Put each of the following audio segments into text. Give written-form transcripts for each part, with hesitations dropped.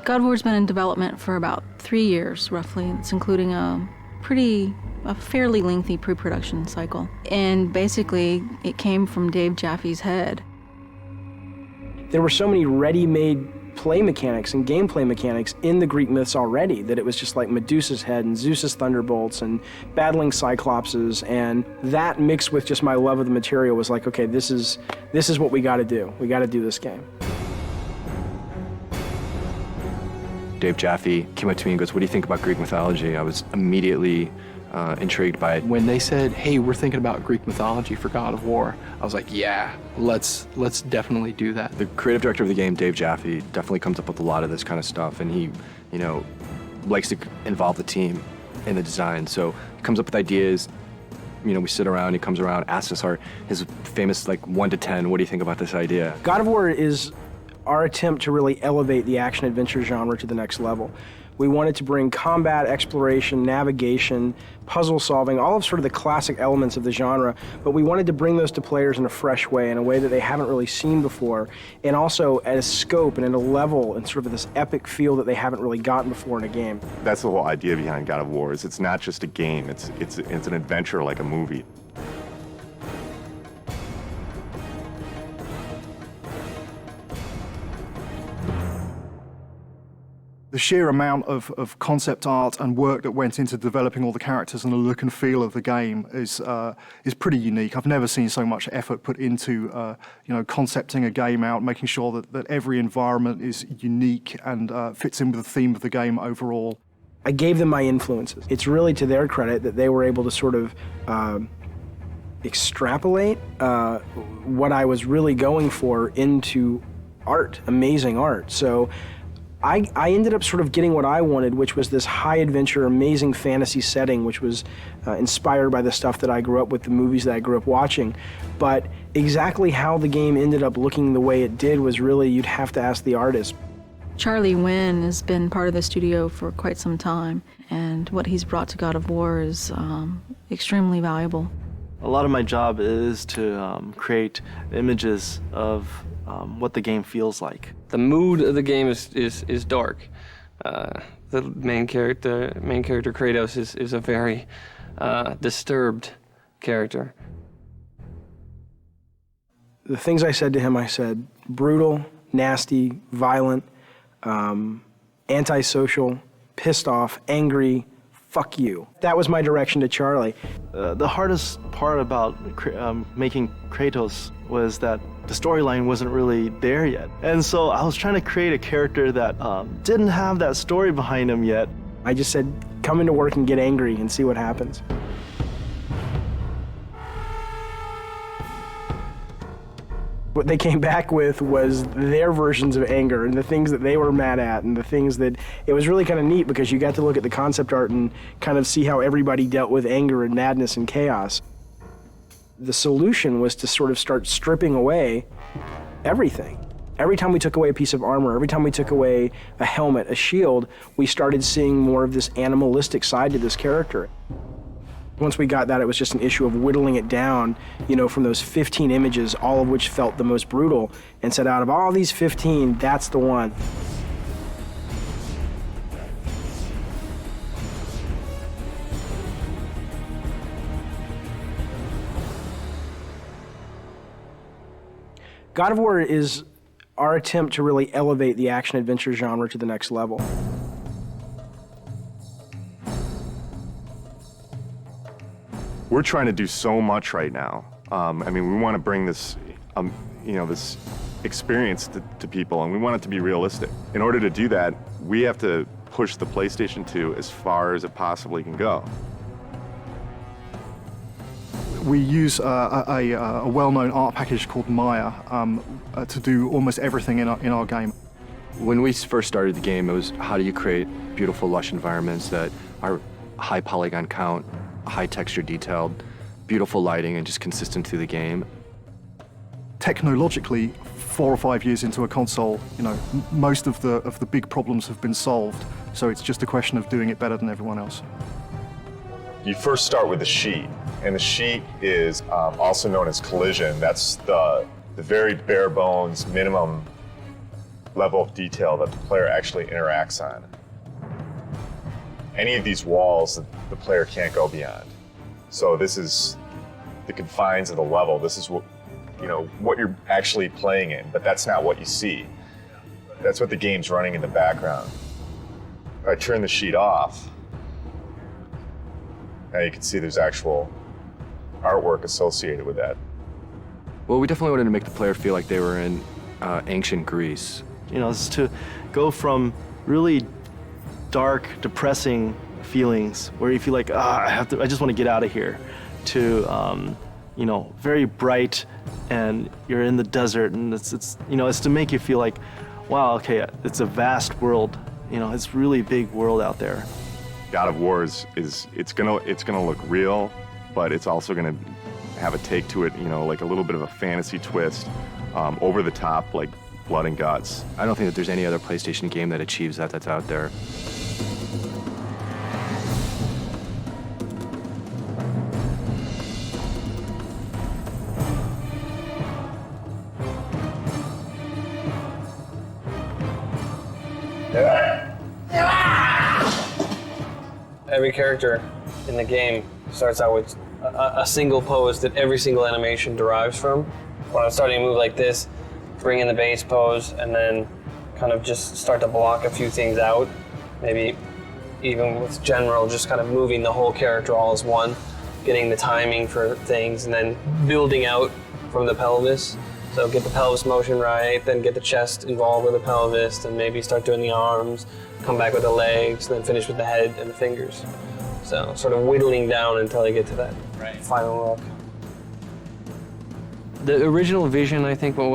God of War's been in development for about 3 years, roughly. It's including a fairly lengthy pre-production cycle. And basically, it came from Dave Jaffe's head. There were so many ready-made play mechanics and gameplay mechanics in the Greek myths already that it was just like Medusa's head and Zeus's thunderbolts and battling Cyclopses, and that mixed with just my love of the material was like, okay, this is what we gotta do. We gotta do this game. Dave Jaffe came up to me and goes, "What do you think about Greek mythology?" I was immediately intrigued by it. When they said, "Hey, we're thinking about Greek mythology for God of War," I was like, "Yeah, let's definitely do that." The creative director of the game, Dave Jaffe, definitely comes up with a lot of this kind of stuff, and he, likes to involve the team in the design. So he comes up with ideas. We sit around. He comes around, asks us his famous 1 to 10. What do you think about this idea? God of War is our attempt to really elevate the action-adventure genre to the next level. We wanted to bring combat, exploration, navigation, puzzle solving, all of sort of the classic elements of the genre, but we wanted to bring those to players in a fresh way, in a way that they haven't really seen before, and also at a scope and at a level and sort of this epic feel that they haven't really gotten before in a game. That's the whole idea behind God of War, is it's not just a game, it's an adventure like a movie. The sheer amount of concept art and work that went into developing all the characters and the look and feel of the game is pretty unique. I've never seen so much effort put into concepting a game out, making sure that every environment is unique and fits in with the theme of the game overall. I gave them my influences. It's really to their credit that they were able to sort of extrapolate what I was really going for into art, amazing art. So I ended up sort of getting what I wanted, which was this high adventure, amazing fantasy setting, which was inspired by the stuff that I grew up with, the movies that I grew up watching. But exactly how the game ended up looking the way it did was really, you'd have to ask the artist. Charlie Wynn has been part of the studio for quite some time, and what he's brought to God of War is extremely valuable. A lot of my job is to create images of what the game feels like. The mood of the game is dark. The main character Kratos is a very disturbed character. The things I said to him, I said brutal, nasty, violent, antisocial, pissed off, angry, fuck you. That was my direction to Charlie. The hardest part about making Kratos was that the storyline wasn't really there yet. And so I was trying to create a character that didn't have that story behind him yet. I just said, come into work and get angry and see what happens. What they came back with was their versions of anger and the things that they were mad at and the things that, it was really kind of neat because you got to look at the concept art and kind of see how everybody dealt with anger and madness and chaos. The solution was to sort of start stripping away everything. Every time we took away a piece of armor, every time we took away a helmet, a shield, we started seeing more of this animalistic side to this character. Once we got that, it was just an issue of whittling it down, from those 15 images, all of which felt the most brutal, and said, out of all these 15, that's the one. God of War is our attempt to really elevate the action-adventure genre to the next level. We're trying to do so much right now. We want to bring this, this experience to people, and we want it to be realistic. In order to do that, we have to push the PlayStation 2 as far as it possibly can go. We use a well-known art package called Maya to do almost everything in our game. When we first started the game, it was how do you create beautiful, lush environments that are high polygon count, high texture detailed, beautiful lighting, and just consistent through the game. Technologically, 4 or 5 years into a console, most of the big problems have been solved. So it's just a question of doing it better than everyone else. You first start with the sheet, and the sheet is also known as collision. That's the very bare bones minimum level of detail that the player actually interacts on. Any of these walls that the player can't go beyond. So this is the confines of the level. This is what, what you're actually playing in, but that's not what you see. That's what the game's running in the background. If I turn the sheet off, now you can see there's actual artwork associated with that. Well, we definitely wanted to make the player feel like they were in ancient Greece. It's to go from really dark, depressing feelings where you feel like, I just want to get out of here, to very bright, and you're in the desert, and it's to make you feel like, wow, okay, it's a vast world. It's really big world out there. God of War is it's gonna look real, but it's also gonna have a take to it, like a little bit of a fantasy twist, over the top, like blood and guts. I don't think that there's any other PlayStation game that achieves that that's out there. Every character in the game starts out with a single pose that every single animation derives from. When I'm starting to move like this, bring in the base pose, and then kind of just start to block a few things out. Maybe even with general, just kind of moving the whole character all as one, getting the timing for things, and then building out from the pelvis. So get the pelvis motion right, then get the chest involved with the pelvis, then maybe start doing the arms, come back with the legs, then finish with the head and the fingers. So sort of whittling down until I get to that final look. The original vision, I think, what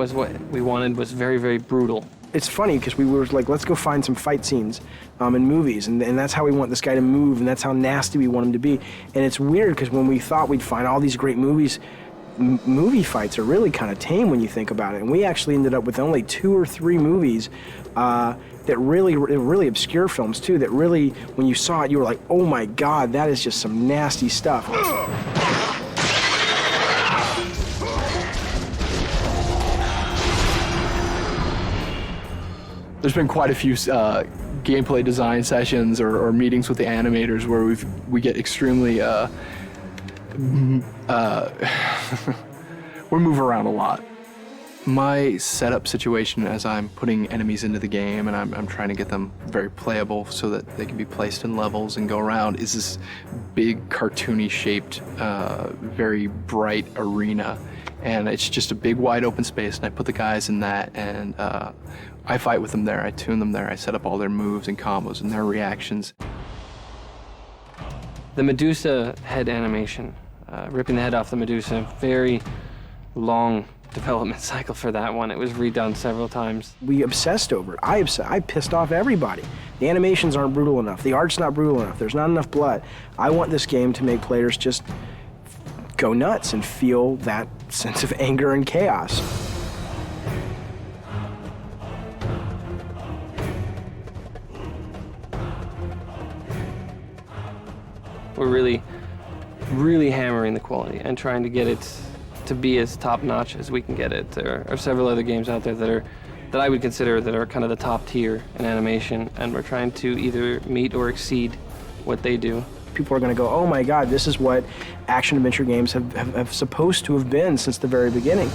we wanted was very, very brutal. It's funny because we were like, let's go find some fight scenes in movies, and that's how we want this guy to move, and that's how nasty we want him to be. And it's weird because when we thought we'd find all these great movies, movie fights are really kind of tame when you think about it. And we actually ended up with only 2 or 3 movies that really obscure films too, that really, when you saw it, you were like, oh my God, that is just some nasty stuff. There's been quite a few gameplay design sessions or meetings with the animators where we get extremely we move around a lot. My setup situation as I'm putting enemies into the game and I'm trying to get them very playable so that they can be placed in levels and go around is this big cartoony shaped, very bright arena. And it's just a big wide open space, and I put the guys in that, and I fight with them there, I tune them there, I set up all their moves and combos and their reactions. The Medusa head animation, ripping the head off the Medusa, very long development cycle for that one. It was redone several times. We obsessed over it. I pissed off everybody. The animations aren't brutal enough. The art's not brutal enough. There's not enough blood. I want this game to make players just go nuts and feel that sense of anger and chaos. We're really, really hammering the quality and trying to get it to be as top-notch as we can get it. There are several other games out there that I would consider that are kind of the top tier in animation, and we're trying to either meet or exceed what they do. People are going to go, oh my God, this is what action-adventure games have supposed to have been since the very beginning.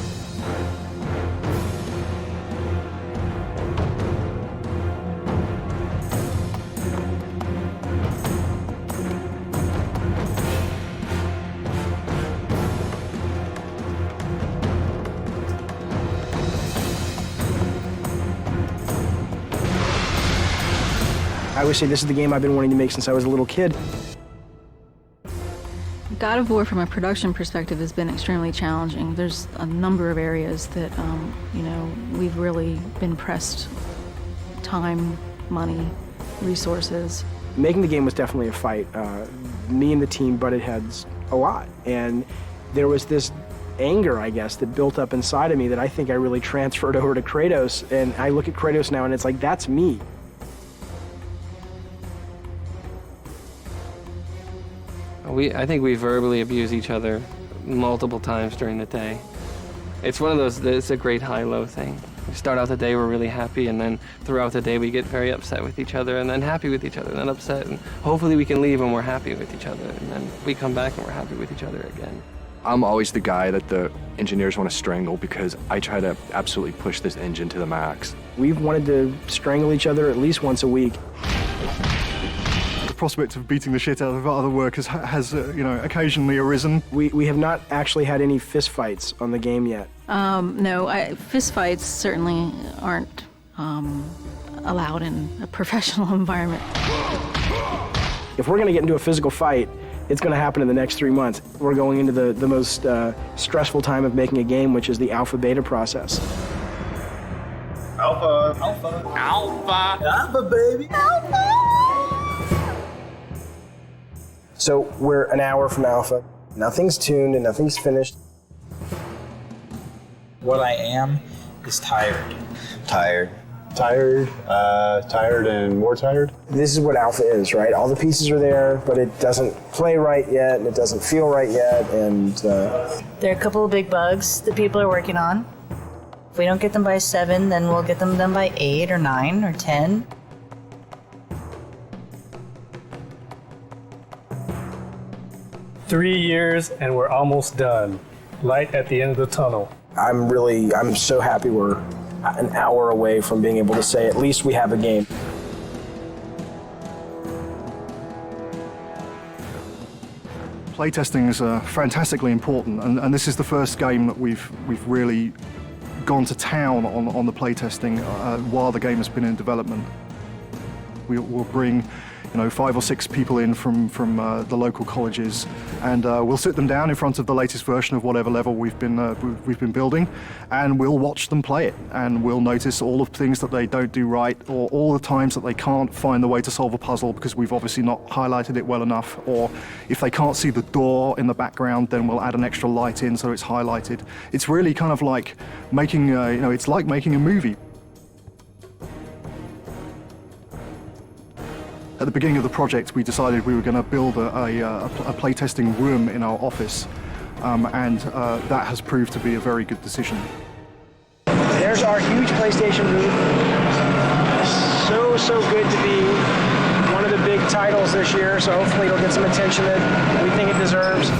I always say this is the game I've been wanting to make since I was a little kid. God of War, from a production perspective, has been extremely challenging. There's a number of areas that, we've really been pressed time, money, resources. Making the game was definitely a fight. Me and the team butted heads a lot, and there was this anger, I guess, that built up inside of me that I think I really transferred over to Kratos, and I look at Kratos now and it's like, that's me. I think we verbally abuse each other multiple times during the day. It's one of those, it's a great high-low thing. start out the day, we're really happy, and then throughout the day we get very upset with each other, and then happy with each other, and then upset, and hopefully we can leave and we're happy with each other, and then we come back and we're happy with each other again. I'm always the guy that the engineers want to strangle because I try to absolutely push this engine to the max. We've wanted to strangle each other at least once a week. The prospect of beating the shit out of other workers has occasionally arisen. We have not actually had any fist fights on the game yet. No, fist fights certainly aren't allowed in a professional environment. If we're going to get into a physical fight, it's going to happen in the next 3 months. We're going into the most stressful time of making a game, which is the alpha-beta process. Alpha. Alpha. Alpha. Alpha, baby. Alpha. So we're an hour from alpha. Nothing's tuned and nothing's finished. What I am is tired. Tired. Tired and more tired. This is what alpha is, right? All the pieces are there, but it doesn't play right yet, and it doesn't feel right yet, and... There are a couple of big bugs that people are working on. If we don't get them by 7, then we'll get them done by 8 or 9 or 10. Three years and we're almost done. Light at the end of the tunnel. I'm so happy we're an hour away from being able to say at least we have a game. Playtesting is fantastically important, and this is the first game that we've really gone to town on the playtesting while the game has been in development. We'll bring 5 or 6 people in from the local colleges, and we'll sit them down in front of the latest version of whatever level we've been building, and we'll watch them play it, and we'll notice all of the things that they don't do right, or all the times that they can't find the way to solve a puzzle because we've obviously not highlighted it well enough, or if they can't see the door in the background, then we'll add an extra light in so it's highlighted. It's really kind of like making it's like making a movie. At the beginning of the project, we decided we were going to build a playtesting room in our office, and that has proved to be a very good decision. There's our huge PlayStation booth. So good to be one of the big titles this year, so hopefully it'll get some attention that we think it deserves.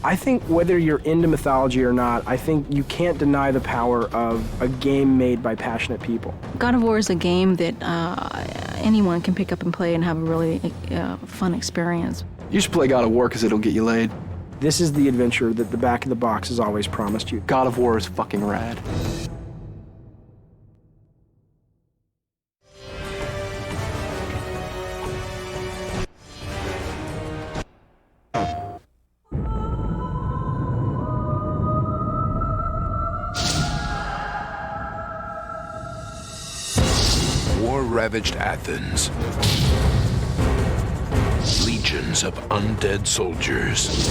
I think whether you're into mythology or not, I think you can't deny the power of a game made by passionate people. God of War is a game that anyone can pick up and play and have a really fun experience. You should play God of War because it'll get you laid. This is the adventure that the back of the box has always promised you. God of War is fucking rad. War-ravaged Athens. Legions of undead soldiers.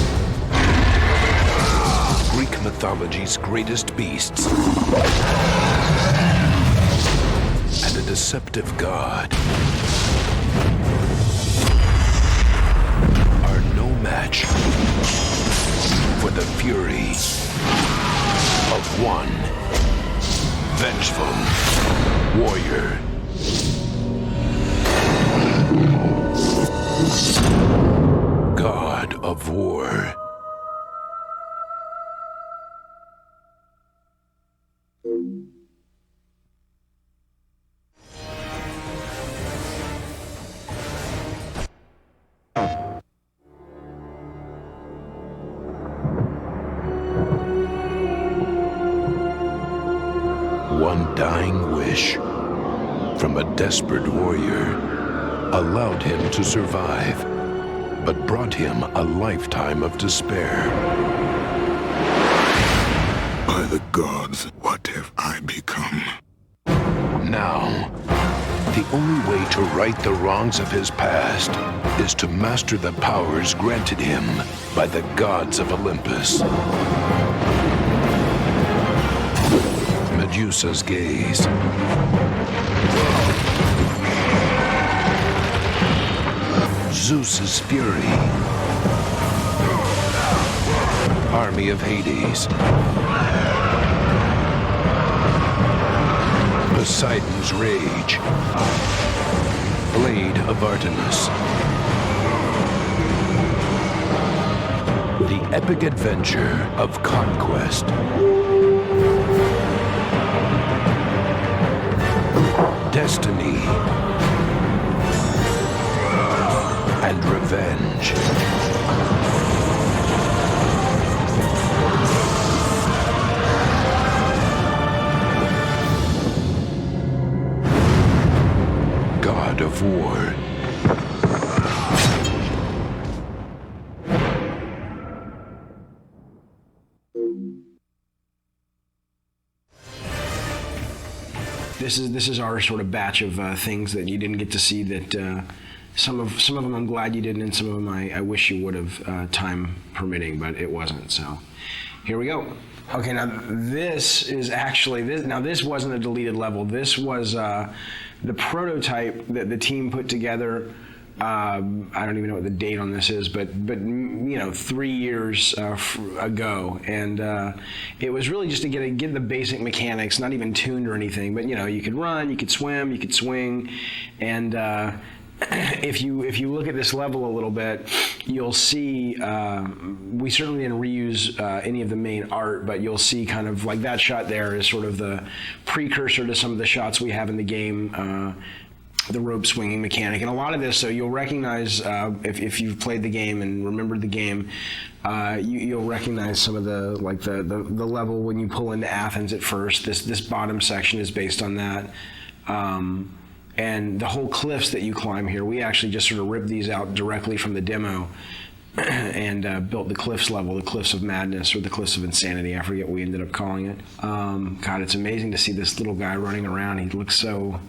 Greek mythology's greatest beasts. And a deceptive god are no match for the fury of one vengeful warrior. God of War. One dying wish from a desperate warrior allowed him to survive, but brought him a lifetime of despair. By the gods, what have I become? Now, the only way to right the wrongs of his past is to master the powers granted him by the gods of Olympus. Medusa's gaze. Zeus's fury. Army of Hades. Poseidon's rage. Blade of Artemis. The epic adventure of conquest. Destiny. And revenge. God of War. This is our sort of batch of things that you didn't get to see. That some of them I'm glad you didn't, and some of them I wish you would have, time permitting, but it wasn't. So here we go. Okay, now this is actually this. Now this wasn't a deleted level. This was the prototype that the team put together. I don't even know what the date on this is, but 3 years ago, and it was really just to get the basic mechanics, not even tuned or anything, but you could run, you could swim, you could swing, and if you look at this level a little bit, you'll see we certainly didn't reuse any of the main art, but you'll see kind of like that shot there is sort of the precursor to some of the shots we have in the game. The rope swinging mechanic, and a lot of this, so you'll recognize if you've played the game and remembered the game, you'll recognize some of the level when you pull into Athens at first. This bottom section is based on that, and the whole cliffs that you climb here, we actually just sort of ripped these out directly from the demo and built the cliffs level, the cliffs of madness or the cliffs of insanity. I forget what we ended up calling it. God, it's amazing to see this little guy running around. He looks so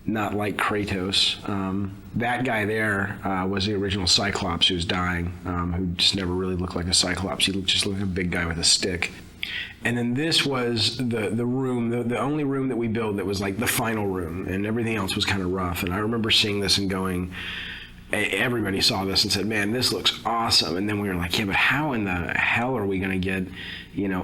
not like Kratos. That guy there was the original Cyclops who's dying, who just never really looked like a Cyclops. He just looked like a big guy with a stick. And then this was the room, the only room that we built that was like the final room, and everything else was kind of rough. And I remember seeing this and going, everybody saw this and said, man, this looks awesome. And then we were like, yeah, but how in the hell are we going to get,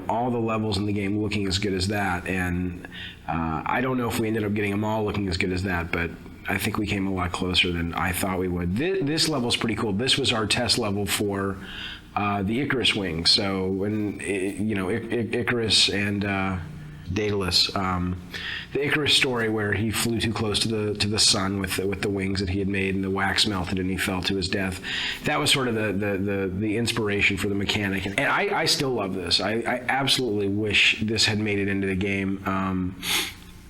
all the levels in the game looking as good as that? And I don't know if we ended up getting them all looking as good as that, but I think we came a lot closer than I thought we would. This level's pretty cool. This was our test level for the Icarus wing. So when, Icarus and Daedalus, the Icarus story where he flew too close to the sun with the wings that he had made, and the wax melted and he fell to his death. That was sort of the inspiration for the mechanic, and I still love this. I absolutely wish this had made it into the game.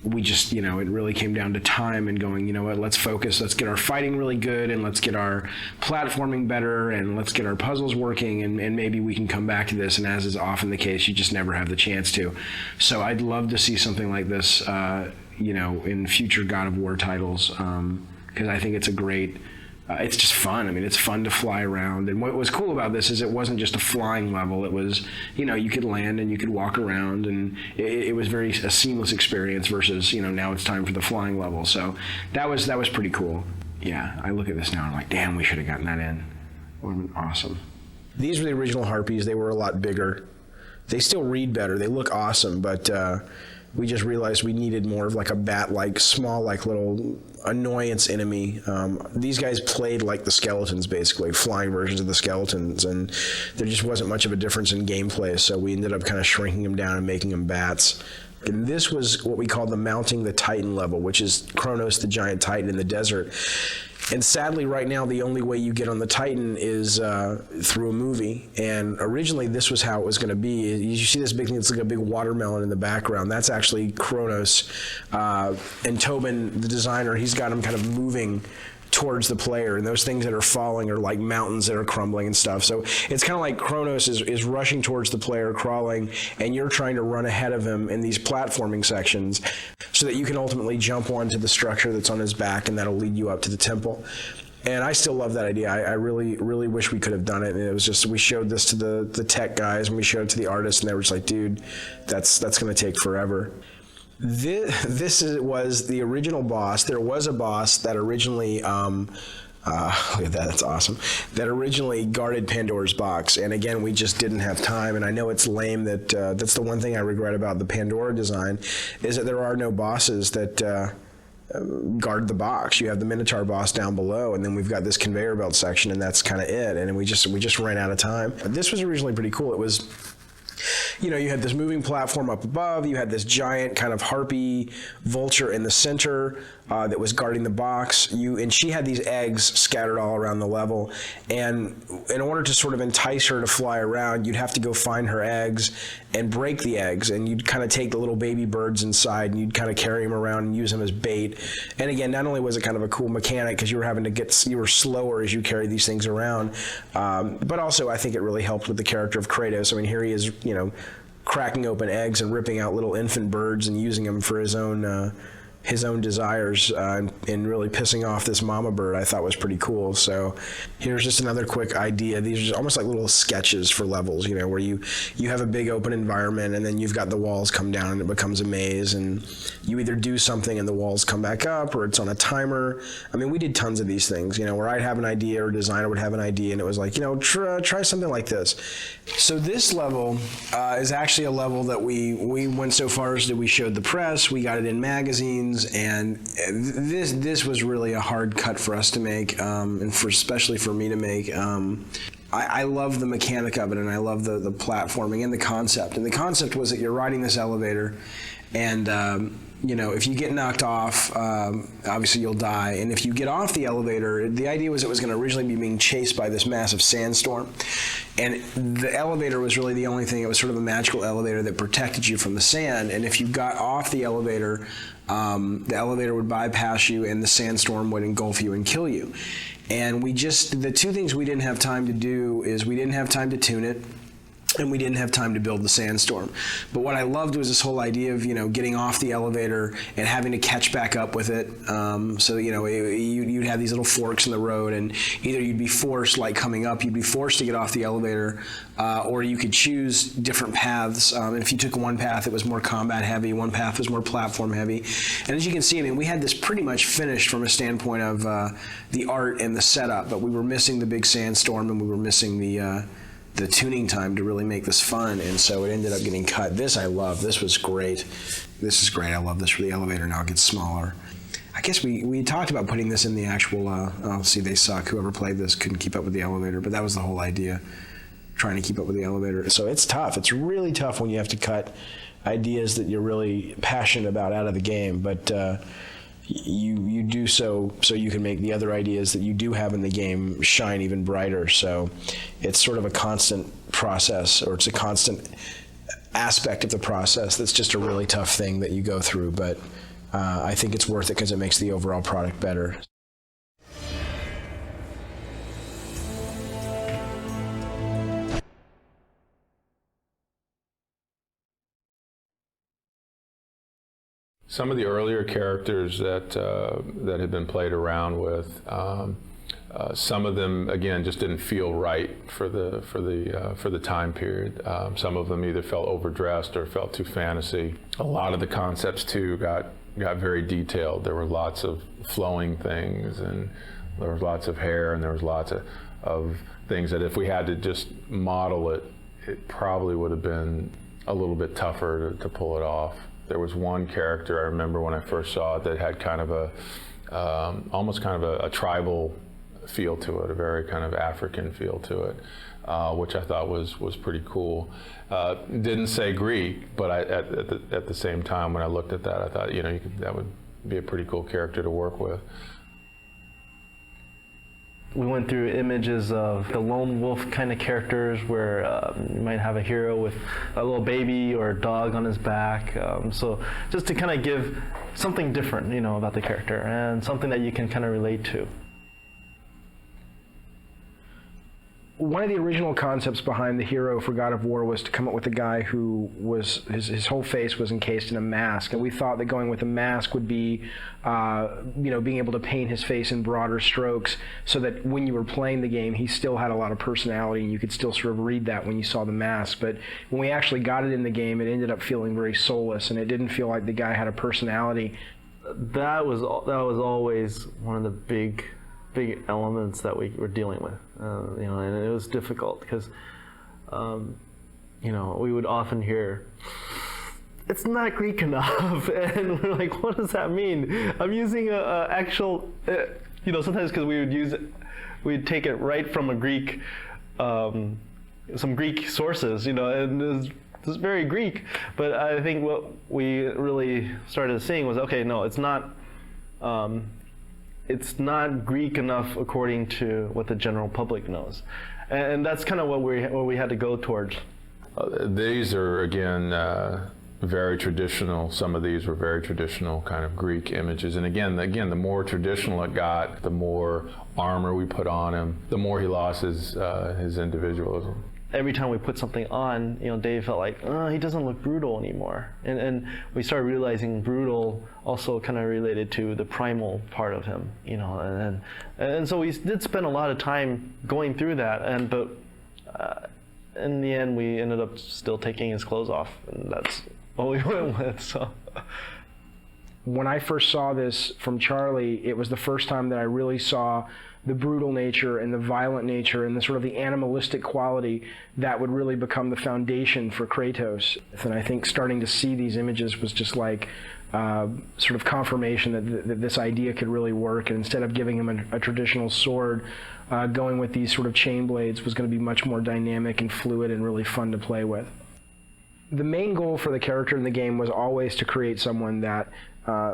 We just, it really came down to time and going, what, let's focus, let's get our fighting really good, and let's get our platforming better, and let's get our puzzles working, and maybe we can come back to this. And as is often the case, you just never have the chance to. So I'd love to see something like this, in future God of War titles, because I think it's a great, it's just fun. I mean, it's fun to fly around. And what was cool about this is it wasn't just a flying level. It was, you could land and you could walk around, and it was a seamless experience versus, now it's time for the flying level. So that was pretty cool. Yeah, I look at this now and I'm like, damn, we should have gotten that in. It would have been awesome. These were the original Harpies. They were a lot bigger. They still read better. They look awesome, but we just realized we needed more of like a bat-like, small, like little annoyance enemy. These guys played like the skeletons, basically, flying versions of the skeletons, and there just wasn't much of a difference in gameplay, so we ended up kind of shrinking them down and making them bats. And this was what we call the Mounting the Titan level, which is Kronos, the giant titan in the desert. And sadly, right now, the only way you get on the Titan is through a movie. And originally, this was how it was going to be. You see this big thing, it's like a big watermelon in the background. That's actually Kronos. And Tobin, the designer, he's got him kind of moving towards the player, and those things that are falling are like mountains that are crumbling and stuff. So it's kind of like Kronos is rushing towards the player, crawling, and you're trying to run ahead of him in these platforming sections. so that you can ultimately jump onto the structure that's on his back, and that'll lead you up to the temple. And I still love that idea. I really, really wish we could have done it. And it was just, we showed this to the tech guys, and we showed it to the artists, and they were just like, dude, that's going to take forever. Was the original boss. There was a boss that originally, look at that, that's awesome, that originally guarded Pandora's box. And again, we just didn't have time. And I know it's lame that that's the one thing I regret about the Pandora design, is that there are no bosses that guard the box. You have the Minotaur boss down below, and then we've got this conveyor belt section, and that's kind of it. And we just ran out of time. But this was originally pretty cool. It was, you know, you had this moving platform up above, you had this giant kind of harpy vulture in the center that was guarding the box. And she had these eggs scattered all around the level. And in order to sort of entice her to fly around, you'd have to go find her eggs and break the eggs. And you'd kind of take the little baby birds inside, and you'd kind of carry them around and use them as bait. And again, not only was it kind of a cool mechanic because you were slower as you carried these things around, but also I think it really helped with the character of Kratos. I mean, here he is, you know, cracking open eggs and ripping out little infant birds and using them for his own desires, and really pissing off this mama bird, I thought was pretty cool. So here's just another quick idea. These are almost like little sketches for levels, you know, where you have a big open environment, and then you've got the walls come down and it becomes a maze, and you either do something and the walls come back up, or it's on a timer. I mean, we did tons of these things, you know, where I'd have an idea or a designer would have an idea, and it was like, you know, try something like this. So this level is actually a level that we went so far as that we showed the press, we got it in magazines, and this was really a hard cut for us to make, and especially for me to make. I love the mechanic of it, and I love the platforming and the concept. And the concept was that you're riding this elevator, and you know, if you get knocked off, obviously you'll die. And if you get off the elevator, the idea was it was going to originally be being chased by this massive sandstorm. And the elevator was really the only thing. It was sort of a magical elevator that protected you from the sand. And if you got off the elevator would bypass you, and the sandstorm would engulf you and kill you. And the two things we didn't have time to do is we didn't have time to tune it, and we didn't have time to build the sandstorm. But what I loved was this whole idea of, you know, getting off the elevator and having to catch back up with it. So, you know, you'd have these little forks in the road, and either you'd be forced, like coming up, you'd be forced to get off the elevator, or you could choose different paths. And if you took one path, it was more combat heavy, one path was more platform heavy. And as you can see, I mean, we had this pretty much finished from a standpoint of the art and the setup, but we were missing the big sandstorm, and we were missing the tuning time to really make this fun, and so it ended up getting cut. This I love. This was great. This is great. I love this for the elevator. Now it gets smaller. I guess we talked about putting this in the actual, oh, see, they suck. Whoever played this couldn't keep up with the elevator, but that was the whole idea, trying to keep up with the elevator. So it's tough. It's really tough when you have to cut ideas that you're really passionate about out of the game, but you do so you can make the other ideas that you do have in the game shine even brighter. So it's sort of a constant process, or it's a constant aspect of the process that's just a really tough thing that you go through, but I think it's worth it because it makes the overall product better. Some of the earlier characters that had been played around with, some of them again just didn't feel right for the time period. Some of them either felt overdressed or felt too fantasy. A lot of the concepts too got very detailed. There were lots of flowing things, and there was lots of hair, and there was lots of things that if we had to just model it, it probably would have been a little bit tougher to pull it off. There was one character I remember when I first saw it that had kind of almost kind of a tribal feel to it, a very kind of African feel to it, which I thought was pretty cool. Didn't say Greek, but at the same time when I looked at that, I thought, you know, that would be a pretty cool character to work with. We went through images of the lone wolf kind of characters where you might have a hero with a little baby or a dog on his back. So just to kind of give something different, you know, about the character and something that you can kind of relate to. one of the original concepts behind the hero for God of War was to come up with a guy who was, his whole face was encased in a mask, and we thought that going with a mask would be, being able to paint his face in broader strokes so that when you were playing the game, he still had a lot of personality and you could still sort of read that when you saw the mask. But when we actually got it in the game, it ended up feeling very soulless, and it didn't feel like the guy had a personality. That was always one of the big elements that we were dealing with, and it was difficult because, we would often hear, it's not Greek enough, and we're like, what does that mean? I'm using a actual, sometimes because we'd take it right from a Greek, some Greek sources, and it's very Greek, but I think what we really started seeing was, okay, no, it's not Greek enough according to what the general public knows, and that's kind of what we had to go towards. These are again very traditional. Some of these were very traditional kind of Greek images, and again, the more traditional it got, the more armor we put on him, the more he lost his individualism. Every time we put something on, Dave felt like, he doesn't look brutal anymore. And we started realizing brutal also kind of related to the primal part of him, and so we did spend a lot of time going through that, but in the end we ended up still taking his clothes off, and that's what we went with. So. When I first saw this from Charlie, it was the first time that I really saw the brutal nature and the violent nature and the sort of the animalistic quality that would really become the foundation for Kratos. And I think starting to see these images was just like sort of confirmation that this idea could really work, and instead of giving him a traditional sword, going with these sort of chain blades was going to be much more dynamic and fluid and really fun to play with. The main goal for the character in the game was always to create someone that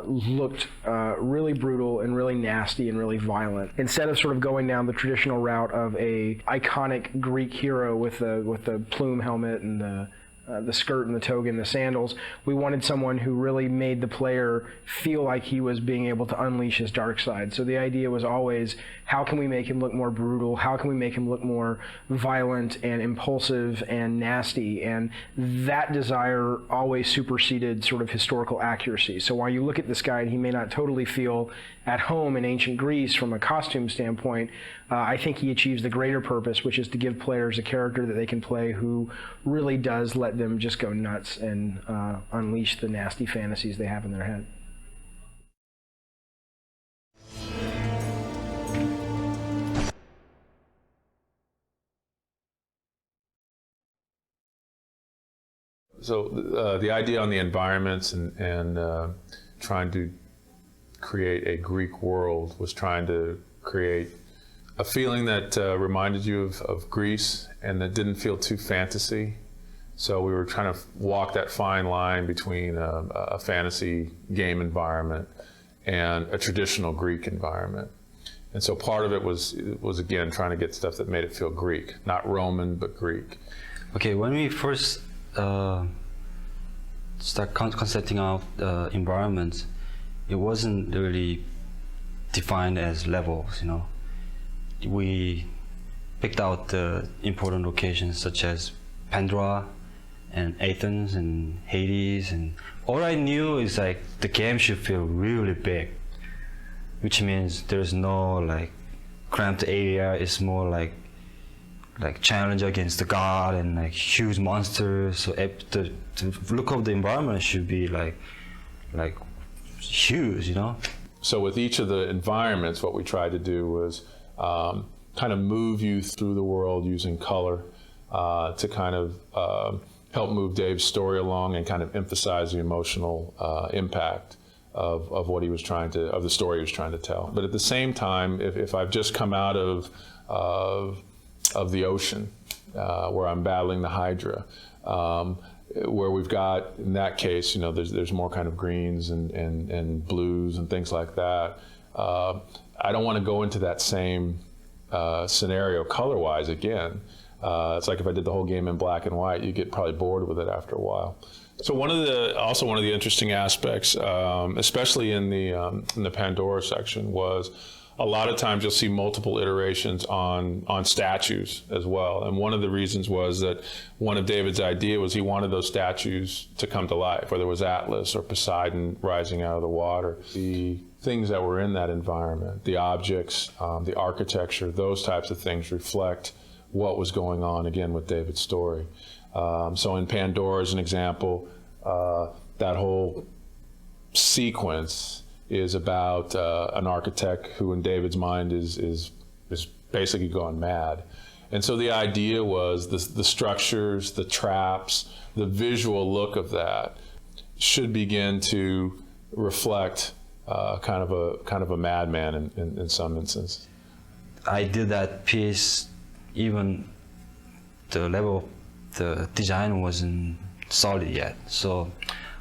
looked really brutal and really nasty and really violent. Instead of sort of going down the traditional route of a iconic Greek hero with the plume helmet and the skirt and the toga and the sandals, we wanted someone who really made the player feel like he was being able to unleash his dark side. So the idea was always, how can we make him look more brutal? How can we make him look more violent and impulsive and nasty? And that desire always superseded sort of historical accuracy. So while you look at this guy and he may not totally feel at home in ancient Greece from a costume standpoint, I think he achieves the greater purpose, which is to give players a character that they can play who really does let them just go nuts and unleash the nasty fantasies they have in their head. So the idea on the environments and trying to create a Greek world was trying to create a feeling that reminded you of Greece and that didn't feel too fantasy. So we were trying to walk that fine line between a fantasy game environment and a traditional Greek environment. And so part of it was again trying to get stuff that made it feel Greek, not Roman, but Greek. Okay, when we first start concepting out environments, it wasn't really defined as levels, We picked out the important locations such as Pandora and Athens and Hades, and all I knew is like the game should feel really big, which means there's no like cramped area. It's more like challenge against the god and like huge monsters. So the look of the environment should be like huge, So with each of the environments, what we tried to do was kind of move you through the world using color to kind of help move Dave's story along and kind of emphasize the emotional impact of what he was of the story he was trying to tell. But at the same time, if I've just come out of the ocean where I'm battling the Hydra, where we've got, in that case, there's more kind of greens and blues and things like that. I don't want to go into that same scenario color-wise again. It's like if I did the whole game in black and white, you get probably bored with it after a while. So one of the interesting aspects, especially in the Pandora section, was A lot of times you'll see multiple iterations on statues as well. And one of the reasons was that one of David's idea was he wanted those statues to come to life, whether it was Atlas or Poseidon rising out of the water. The things that were in that environment, the objects, the architecture, those types of things reflect what was going on, again, with David's story. So in Pandora, as an example, that whole sequence is about an architect who, in David's mind, is basically gone mad. And so the idea was the structures, the traps, the visual look of that should begin to reflect kind of a madman in some instances. I did that piece, even the level, the design wasn't solid yet. So,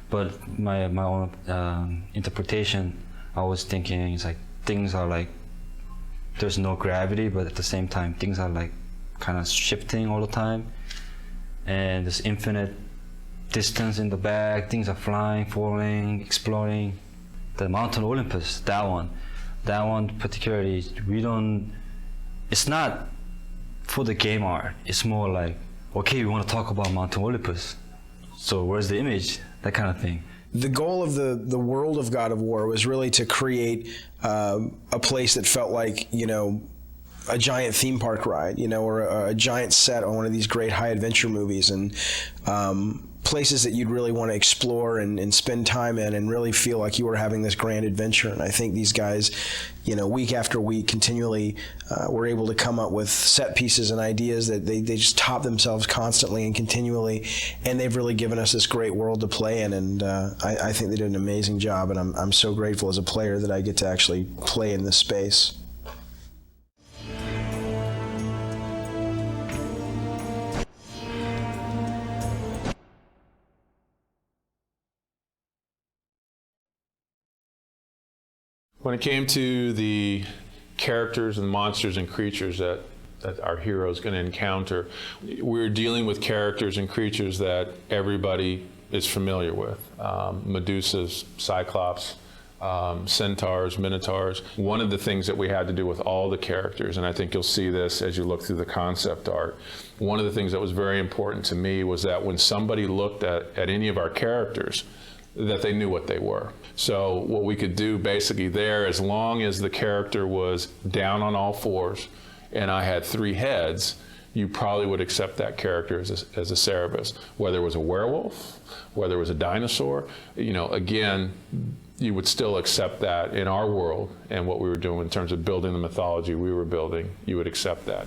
but my own interpretation, I was thinking it's like things are like there's no gravity, but at the same time things are like kind of shifting all the time, and there's infinite distance in the back. Things are flying, falling, exploding. The Mountain Olympus, that one particularly, it's not for the game art. It's more like, okay, we want to talk about Mountain Olympus, so where's the image? That kind of thing. The goal of the world of God of War was really to create a place that felt like, a giant theme park ride, or a giant set on one of these great high adventure movies, and places that you'd really want to explore and spend time in and really feel like you were having this grand adventure. And I think these guys, week after week, continually were able to come up with set pieces and ideas that they just top themselves constantly and continually, and they've really given us this great world to play in, and I think they did an amazing job, and I'm so grateful as a player that I get to actually play in this space. When it came to the characters and monsters and creatures that our hero is going to encounter, we're dealing with characters and creatures that everybody is familiar with. Medusas, Cyclops, centaurs, Minotaurs. One of the things that we had to do with all the characters, and I think you'll see this as you look through the concept art, one of the things that was very important to me was that when somebody looked at any of our characters, that they knew what they were. So what we could do basically there, as long as the character was down on all fours and I had 3 heads, you probably would accept that character as a Cerberus. Whether it was a werewolf, whether it was a dinosaur, again, you would still accept that in our world and what we were doing in terms of building the mythology we were building, you would accept that.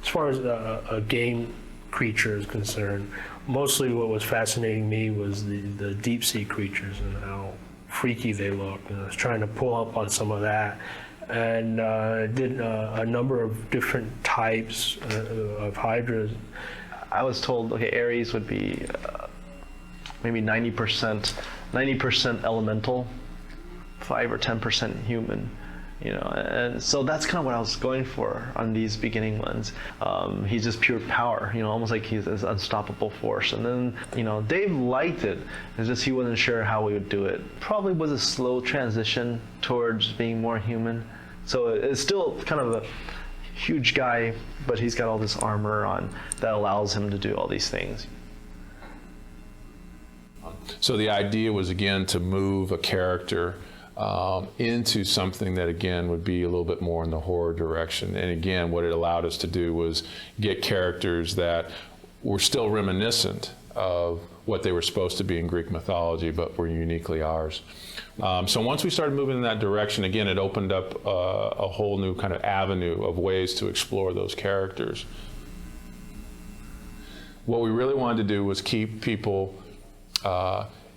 As far as a game creature is concerned, mostly what was fascinating me was the deep sea creatures and how freaky they looked. And I was trying to pull up on some of that, and did a number of different types of hydras. I was told, okay, Ares would be maybe 90% elemental, 5 or 10% human. And so that's kind of what I was going for on these beginning ones. He's just pure power, almost like he's this unstoppable force. And then, Dave liked it. It's just he wasn't sure how we would do it. Probably was a slow transition towards being more human. So it's still kind of a huge guy, but he's got all this armor on that allows him to do all these things. So the idea was, again, to move a character into something that, again, would be a little bit more in the horror direction. And again, what it allowed us to do was get characters that were still reminiscent of what they were supposed to be in Greek mythology, but were uniquely ours. So once we started moving in that direction, again, it opened up a whole new kind of avenue of ways to explore those characters. What we really wanted to do was keep people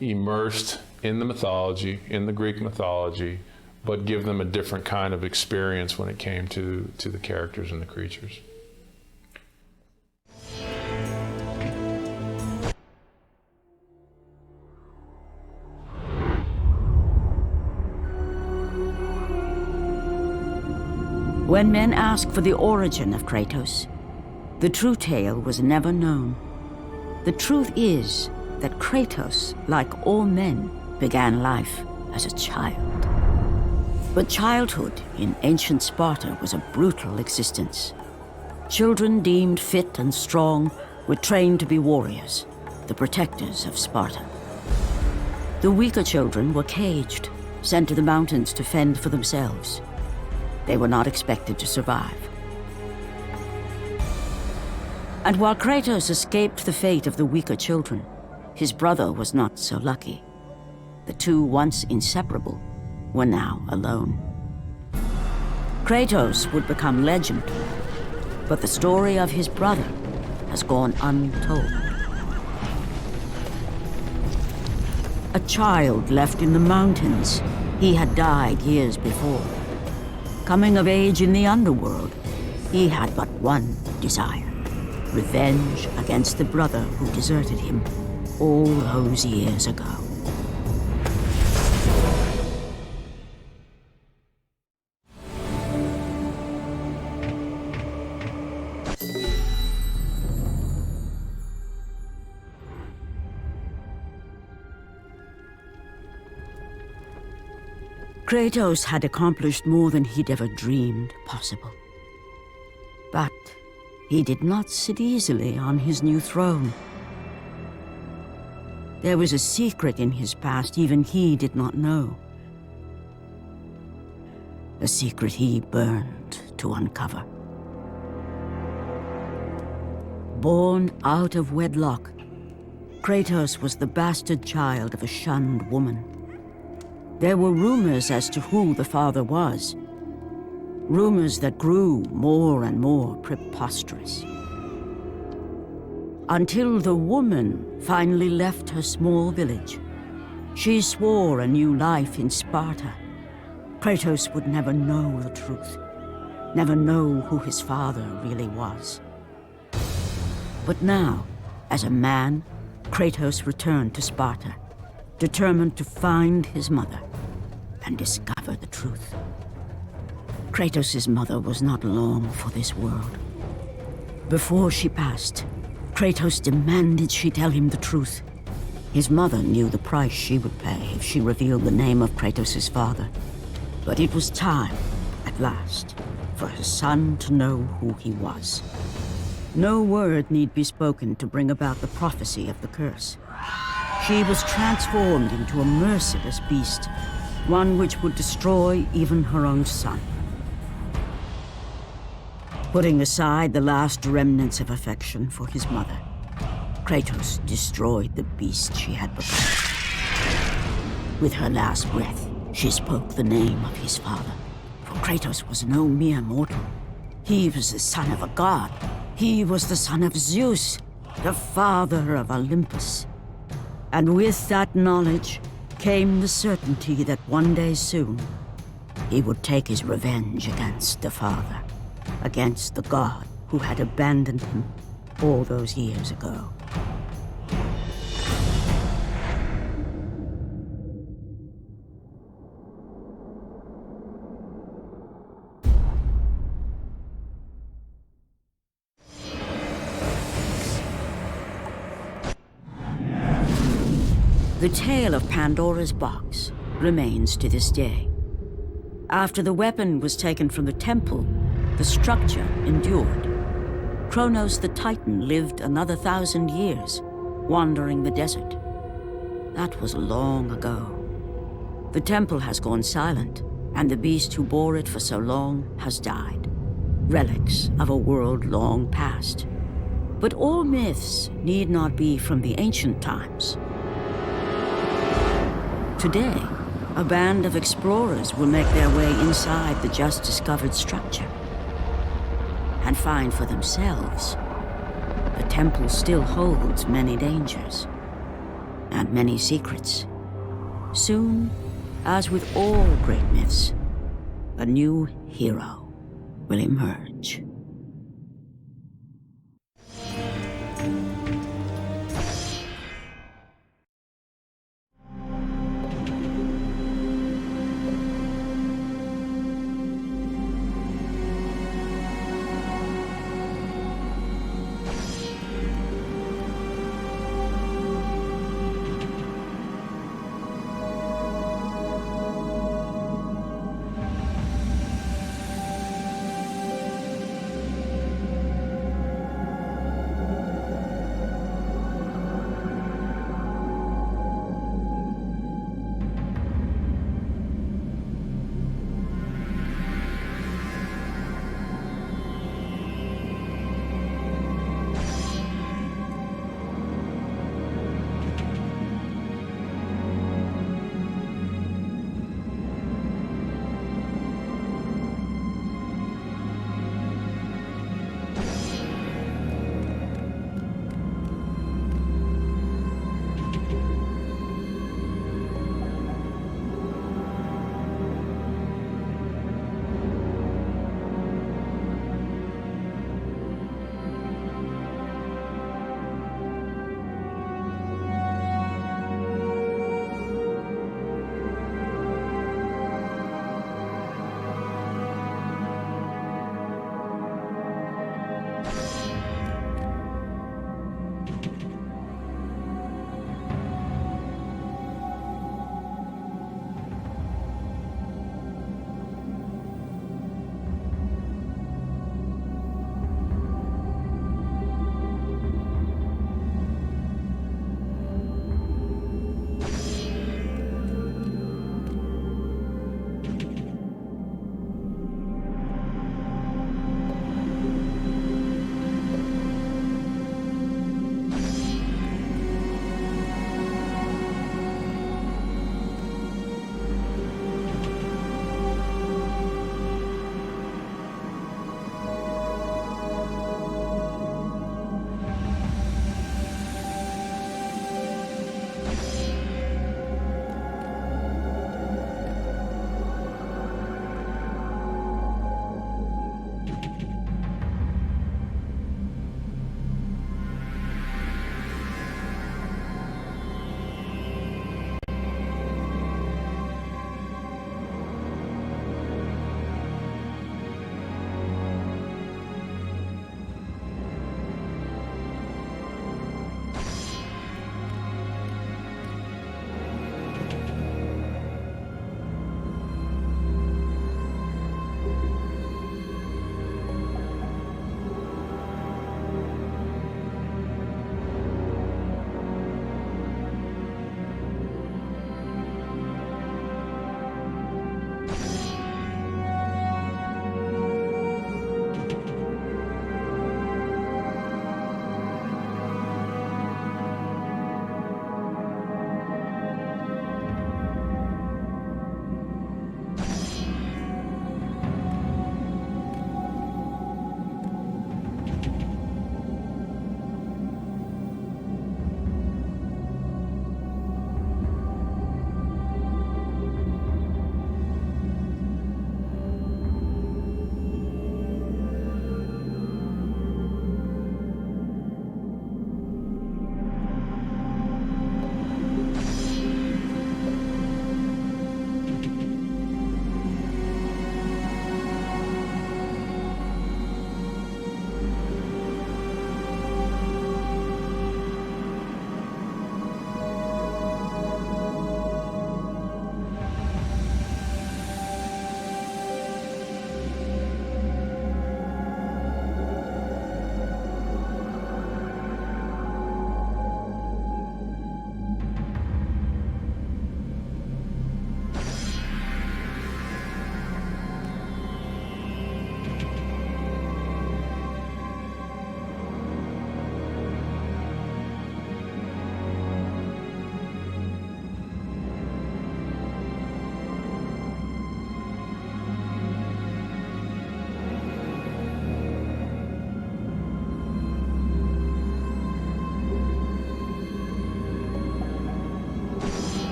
immersed in the mythology, in the Greek mythology, but give them a different kind of experience when it came to the characters and the creatures. When men ask for the origin of Kratos, the true tale was never known. The truth is that Kratos, like all men, began life as a child. But childhood in ancient Sparta was a brutal existence. Children deemed fit and strong were trained to be warriors, the protectors of Sparta. The weaker children were caged, sent to the mountains to fend for themselves. They were not expected to survive. And while Kratos escaped the fate of the weaker children, his brother was not so lucky. The two, once inseparable, were now alone. Kratos would become legend, but the story of his brother has gone untold. A child left in the mountains, he had died years before. Coming of age in the underworld, he had but one desire: revenge against the brother who deserted him all those years ago. Kratos had accomplished more than he'd ever dreamed possible. But he did not sit easily on his new throne. There was a secret in his past even he did not know. A secret he burned to uncover. Born out of wedlock, Kratos was the bastard child of a shunned woman. There were rumors as to who the father was. Rumors that grew more and more preposterous. Until the woman finally left her small village. She swore a new life in Sparta. Kratos would never know the truth, never know who his father really was. But now, as a man, Kratos returned to Sparta, determined to find his mother and discover the truth. Kratos' mother was not long for this world. Before she passed, Kratos demanded she tell him the truth. His mother knew the price she would pay if she revealed the name of Kratos' father. But it was time, at last, for her son to know who he was. No word need be spoken to bring about the prophecy of the curse. She was transformed into a merciless beast, one which would destroy even her own son. Putting aside the last remnants of affection for his mother, Kratos destroyed the beast she had become. With her last breath, she spoke the name of his father. For Kratos was no mere mortal. He was the son of a god. He was the son of Zeus, the father of Olympus. And with that knowledge came the certainty that one day soon, he would take his revenge against the father, against the god who had abandoned him all those years ago. The tale of Pandora's box remains to this day. After the weapon was taken from the temple, the structure endured. Kronos the Titan lived another 1,000 years, wandering the desert. That was long ago. The temple has gone silent, and the beast who bore it for so long has died. Relics of a world long past. But all myths need not be from the ancient times. Today, a band of explorers will make their way inside the just-discovered structure and find for themselves the temple still holds many dangers and many secrets. Soon, as with all great myths, a new hero will emerge.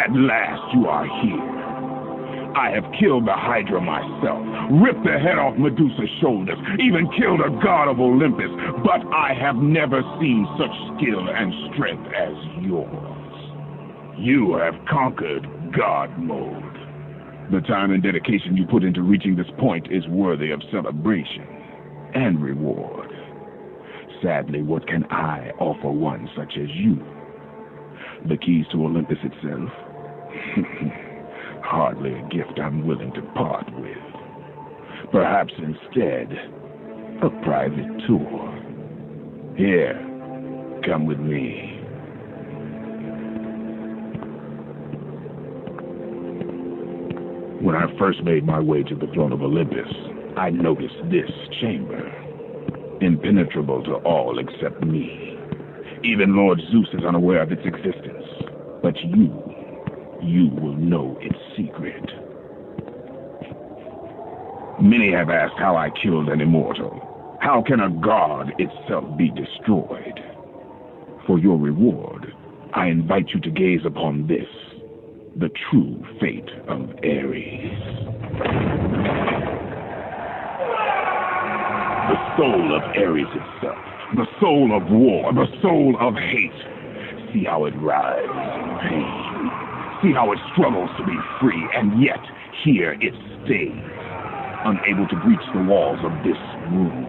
At last you are here. I have killed the Hydra myself, ripped the head off Medusa's shoulders, even killed a god of Olympus, but I have never seen such skill and strength as yours. You have conquered God mode. The time and dedication you put into reaching this point is worthy of celebration and reward. Sadly, what can I offer one such as you? The keys to Olympus itself? Hardly a gift I'm willing to part with. Perhaps instead, a private tour. Here, come with me. When I first made my way to the throne of Olympus, I noticed this chamber. Impenetrable to all except me. Even Lord Zeus is unaware of its existence. But you will know its secret. Many have asked how I killed an immortal. How can a god itself be destroyed? For your reward, I invite you to gaze upon this, the true fate of Ares. The soul of Ares itself, the soul of war, the soul of hate. See how it writhes in pain. See how it struggles to be free, and yet here it stays, unable to breach the walls of this room.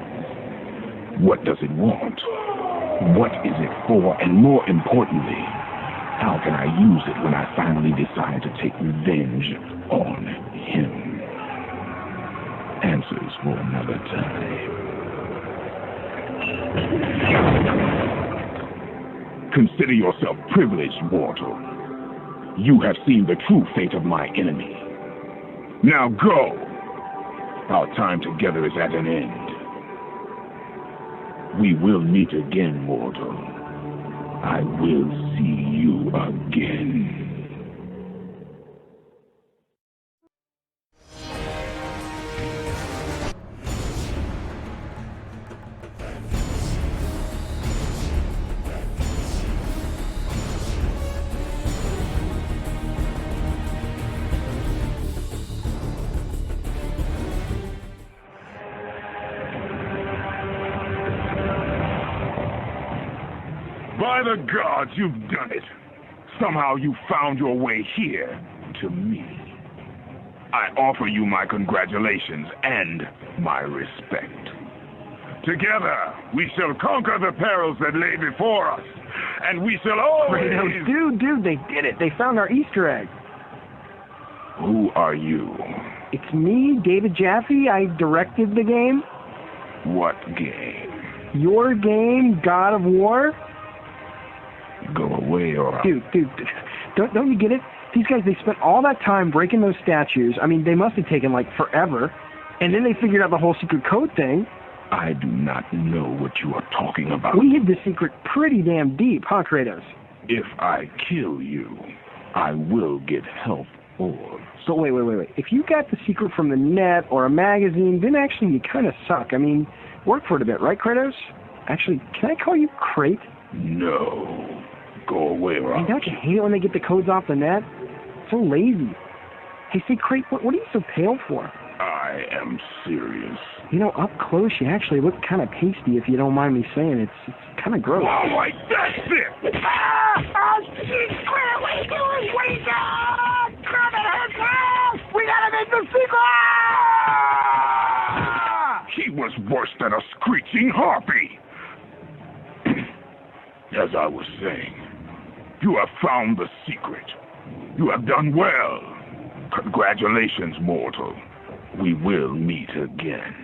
What does it want? What is it for? And more importantly, how can I use it when I finally decide to take revenge on him? Answers for another time. Consider yourself privileged, mortal. You have seen the true fate of my enemy. Now go! Our time together is at an end. We will meet again, mortal. I will see you again. By the gods, you've done it. Somehow you found your way here to me. I offer you my congratulations and my respect. Together, we shall conquer the perils that lay before us, and we shall always... Kratos, dude, they did it. They found our Easter egg. Who are you? It's me, David Jaffe. I directed the game. What game? Your game, God of War. Go away or... Dude, don't you get it? These guys, they spent all that time breaking those statues. I mean, they must have taken, like, forever. And then they figured out the whole secret code thing. I do not know what you are talking about. We hid the secret pretty damn deep, huh, Kratos? If I kill you, I will get help or... So wait. If you got the secret from the net or a magazine, then actually you kind of suck. I mean, work for it a bit, right, Kratos? Actually, can I call you Krat? No. Go away, or Hey, don't you hate it when they get the codes off the net? So lazy. Hey, say, Krat, what are you so pale for? I am serious. You know, up close, you actually look kind of pasty, if you don't mind me saying. It's kind of gross. Oh, my, that's it! Oh, jeez, Krat, what are you doing? Wait up! We gotta make the secret! He was worse than a screeching harpy. As I was saying, you have found the secret. You have done well. Congratulations, mortal. We will meet again.